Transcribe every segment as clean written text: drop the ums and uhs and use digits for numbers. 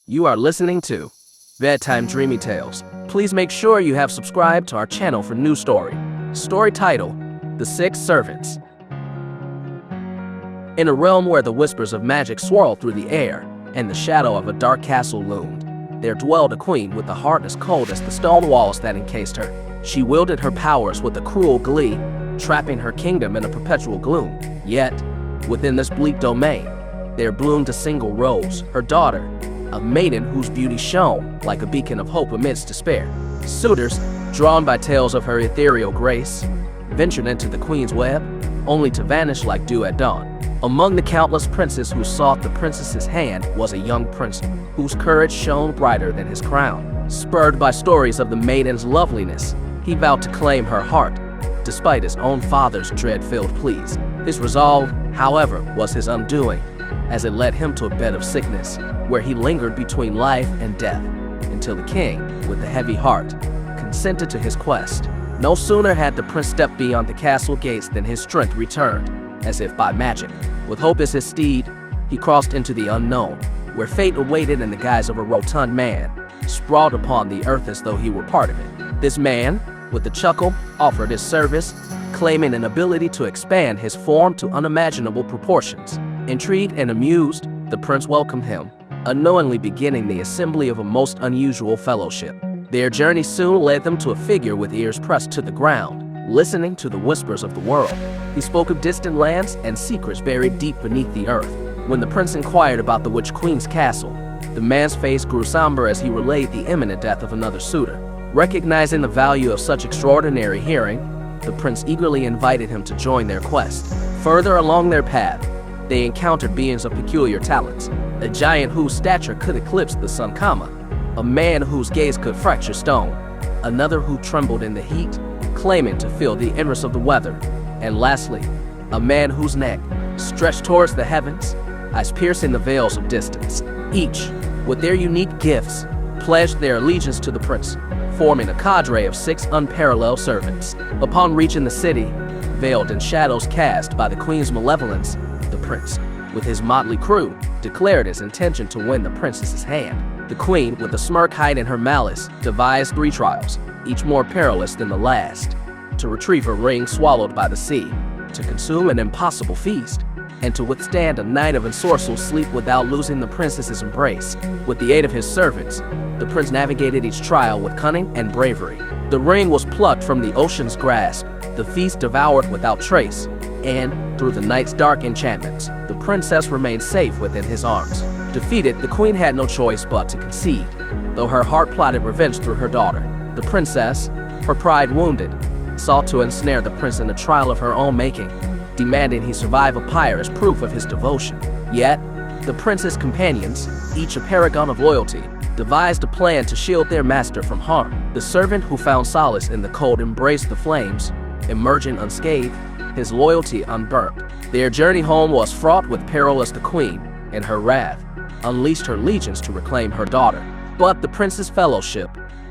You are listening to Bedtime Dreamy Tales. Please make sure you have subscribed to our channel for new story. Story title, The Six Servants. In a realm where the whispers of magic swirled through the air and the shadow of a dark castle loomed, there dwelled a queen with a heart as cold as the stone walls that encased her. She wielded her powers with a cruel glee, trapping her kingdom in a perpetual gloom. Yet, within this bleak domain, there bloomed a single rose, her daughter, a maiden whose beauty shone like a beacon of hope amidst despair. Suitors, drawn by tales of her ethereal grace, ventured into the queen's web, only to vanish like dew at dawn. Among the countless princes who sought the princess's hand was a young prince whose courage shone brighter than his crown. Spurred by stories of the maiden's loveliness, he vowed to claim her heart, despite his own father's dread-filled pleas. His resolve, however, was his undoing, as it led him to a bed of sickness, where he lingered between life and death, until the king, with a heavy heart, consented to his quest. No sooner had the prince stepped beyond the castle gates than his strength returned, as if by magic. With hope as his steed, he crossed into the unknown, where fate awaited in the guise of a rotund man, sprawled upon the earth as though he were part of it. This man, with a chuckle, offered his service, claiming an ability to expand his form to unimaginable proportions. Intrigued and amused, the prince welcomed him, unknowingly beginning the assembly of a most unusual fellowship. Their journey soon led them to a figure with ears pressed to the ground, listening to the whispers of the world. He spoke of distant lands and secrets buried deep beneath the earth. When the prince inquired about the Witch Queen's castle, the man's face grew somber as he relayed the imminent death of another suitor. Recognizing the value of such extraordinary hearing, the prince eagerly invited him to join their quest. Further along their path, they encountered beings of peculiar talents, a giant whose stature could eclipse the sun, a man whose gaze could fracture stone, another who trembled in the heat, claiming to feel the inverse of the weather, and lastly, a man whose neck stretched towards the heavens, as piercing the veils of distance. Each, with their unique gifts, pledged their allegiance to the prince, forming a cadre of 6 unparalleled servants. Upon reaching the city, veiled in shadows cast by the queen's malevolence, the prince, with his motley crew, declared his intention to win the princess's hand. The queen, with a smirk hiding her malice, devised 3 trials, each more perilous than the last: to retrieve a ring swallowed by the sea, to consume an impossible feast, and to withstand a night of ensorcelled sleep without losing the princess's embrace. With the aid of his servants, the prince navigated each trial with cunning and bravery. The ring was plucked from the ocean's grasp, the feast devoured without trace, and, through the night's dark enchantments, the princess remained safe within his arms. Defeated, the queen had no choice but to concede, though her heart plotted revenge through her daughter. The princess, her pride wounded, sought to ensnare the prince in a trial of her own making, demanding he survive a pyre as proof of his devotion. Yet, the prince's companions, each a paragon of loyalty, devised a plan to shield their master from harm. The servant who found solace in the cold embraced the flames, emerging unscathed, his loyalty unburnt. Their journey home was fraught with peril as the queen, in her wrath, unleashed her legions to reclaim her daughter. But the prince's fellowship,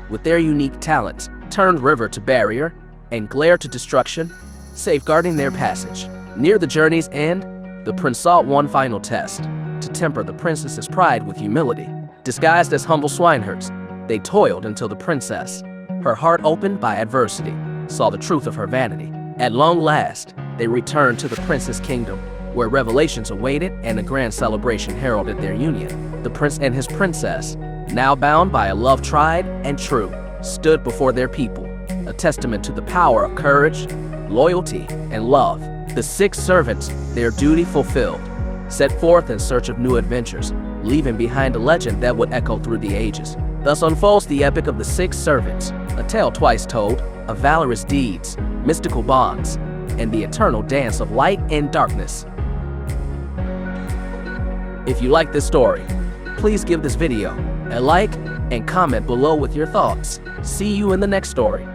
with their unique talents, turned river to barrier and glare to destruction, safeguarding their passage. Near the journey's end, the prince sought one final test, to temper the princess's pride with humility. Disguised as humble swineherds, they toiled until the princess, her heart opened by adversity, saw the truth of her vanity. At long last, they returned to the prince's kingdom, where revelations awaited and a grand celebration heralded their union. The prince and his princess, now bound by a love tried and true, stood before their people, a testament to the power of courage, loyalty, and love. The 6 servants, their duty fulfilled, set forth in search of new adventures, leaving behind a legend that would echo through the ages. Thus unfolds the epic of the 6 servants, a tale twice told of valorous deeds, mystical bonds, and the eternal dance of light and darkness. If you like this story, please give this video a like and comment below with your thoughts. See you in the next story.